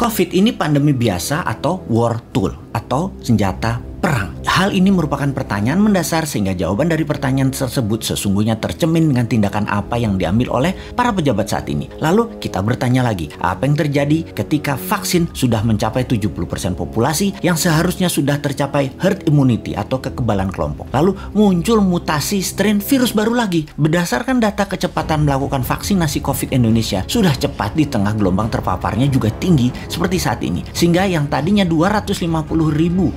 COVID ini pandemi biasa atau war tool atau senjata perang? Hal ini merupakan pertanyaan mendasar sehingga jawaban dari pertanyaan tersebut sesungguhnya tercermin dengan tindakan apa yang diambil oleh para pejabat saat ini. Lalu kita bertanya lagi, apa yang terjadi ketika vaksin sudah mencapai 70% populasi yang seharusnya sudah tercapai herd immunity atau kekebalan kelompok. Lalu muncul mutasi strain virus baru lagi. Berdasarkan data kecepatan melakukan vaksinasi COVID Indonesia sudah cepat di tengah gelombang terpaparnya juga tinggi seperti saat ini. Sehingga yang tadinya 250.000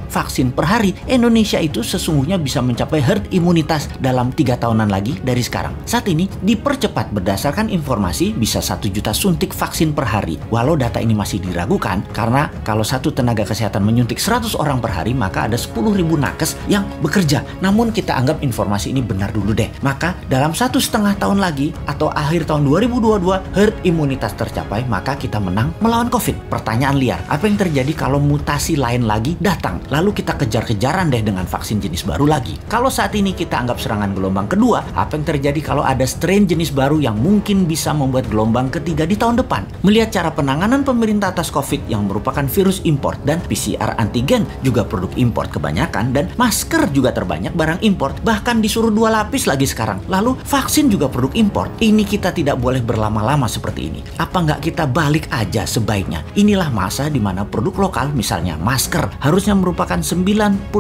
vaksin per hari, Indonesia itu sesungguhnya bisa mencapai herd imunitas dalam 3 tahunan lagi dari sekarang. Saat ini dipercepat berdasarkan informasi bisa 1 juta suntik vaksin per hari. Walau data ini masih diragukan karena kalau satu tenaga kesehatan menyuntik 100 orang per hari maka ada 10.000 nakes yang bekerja. Namun kita anggap informasi ini benar dulu deh. Maka dalam 1,5 tahun lagi atau akhir tahun 2022 herd imunitas tercapai maka kita menang melawan COVID. Pertanyaan liar, apa yang terjadi kalau mutasi lain lagi datang? Lalu kita kejar-kejaran deh dengan vaksin jenis baru lagi. Kalau saat ini kita anggap serangan gelombang kedua, apa yang terjadi kalau ada strain jenis baru yang mungkin bisa membuat gelombang ketiga di tahun depan? Melihat cara penanganan pemerintah atas COVID yang merupakan virus import dan PCR antigen juga produk import kebanyakan dan masker juga terbanyak barang import, bahkan disuruh 2 lapis lagi sekarang. Lalu vaksin juga produk import. Ini kita tidak boleh berlama-lama seperti ini. Apa nggak kita balik aja sebaiknya? Inilah masa di mana produk lokal, misalnya masker, harusnya merupakan 90%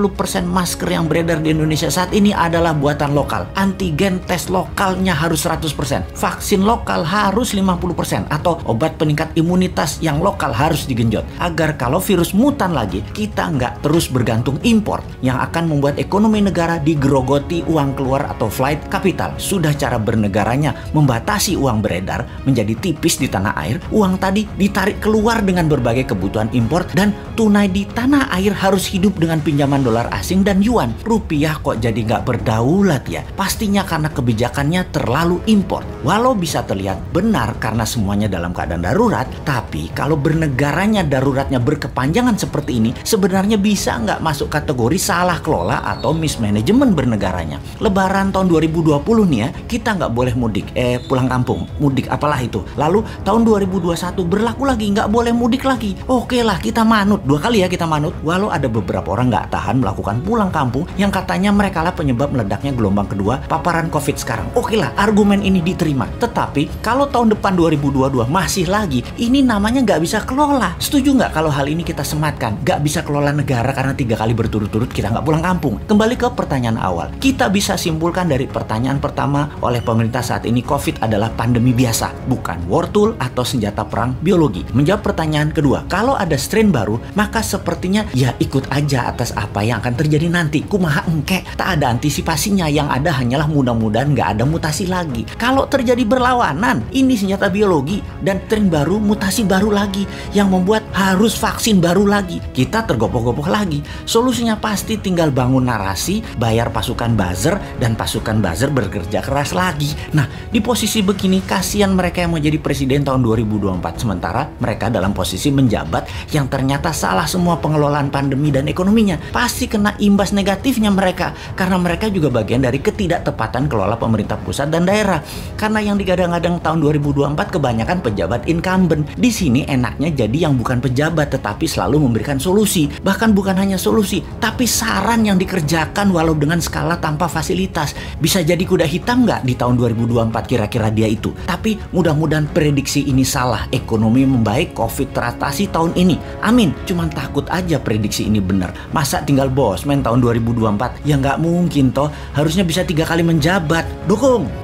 masker yang beredar di Indonesia saat ini adalah buatan lokal. Antigen tes lokalnya harus 100%. Vaksin lokal harus 50%. Atau obat peningkat imunitas yang lokal harus digenjot. Agar kalau virus mutan lagi, kita nggak terus bergantung impor yang akan membuat ekonomi negara digerogoti uang keluar atau flight capital. Sudah cara bernegaranya membatasi uang beredar menjadi tipis di tanah air, uang tadi ditarik keluar dengan berbagai kebutuhan impor dan tunai di tanah air harus hidup dengan pinjaman dolar asing dan yuan. Rupiah kok jadi nggak berdaulat ya? Pastinya karena kebijakannya terlalu impor. Walau bisa terlihat benar karena semuanya dalam keadaan darurat, tapi kalau bernegaranya daruratnya berkepanjangan seperti ini, sebenarnya bisa nggak masuk kategori salah kelola atau mismanagement bernegaranya. Lebaran tahun 2020 nih ya, kita nggak boleh mudik, pulang kampung, mudik apalah itu. Lalu tahun 2021 berlaku lagi, nggak boleh mudik lagi. Oke lah, kita manut, 2 kali ya kita manut. Walau ada beberapa orang nggak tahan melakukan pulang kampung yang katanya mereka lah penyebab meledaknya gelombang kedua paparan COVID sekarang. Oke lah, argumen ini diterima. Tetapi kalau tahun depan 2022 masih lagi, ini namanya nggak bisa kelola. Setuju nggak kalau hal ini kita sematkan? Nggak bisa kelola negara karena 3 kali berturut-turut kita nggak pulang kampung. Kembali ke pertanyaan awal. Kita bisa simpulkan dari pertanyaan pertama oleh pemerintah saat ini, COVID adalah pandemi biasa, bukan war tool atau senjata perang biologi. Menjawab pertanyaan kedua, kalau ada strain baru, maka sepertinya ya ikut aja atas apa yang akan terjadi nanti. Kumaha engke, tak ada antisipasinya, yang ada hanyalah mudah-mudahan nggak ada mutasi lagi. Kalau terjadi berlawanan, ini senjata biologi dan strain baru, mutasi baru lagi yang membuat harus vaksin baru lagi. Kita tergopoh-gopoh lagi. Solusinya pasti tinggal bangun narasi, bayar pasukan buzzer, dan pasukan buzzer bekerja keras lagi. Nah, di posisi begini kasihan mereka yang mau jadi presiden tahun 2024 sementara mereka dalam posisi menjabat yang ternyata salah semua pengelolaan pandemi dan ekonominya. Pasti kena imbas negatifnya mereka karena mereka juga bagian dari ketidaktepatan kelola pemerintah pusat dan daerah. Karena yang digadang-gadang tahun 2024 kebanyakan pejabat incumbent. Di sini enaknya jadi yang bukan pejabat tetapi selalu memberikan solusi. Bahkan bukan hanya solusi, tapi saran yang dikerjakan walau dengan skala tanpa fasilitas. Bisa jadi kuda hitam nggak di tahun 2024 kira-kira dia itu? Tapi mudah-mudahan prediksi ini salah. Ekonomi membaik, COVID teratasi tahun ini. Amin. Cuman takut aja prediksi ini benar. Masa tinggal bosman tahun 2024? Ya nggak mungkin toh. Harusnya bisa 3 kali menjabat. Dukung!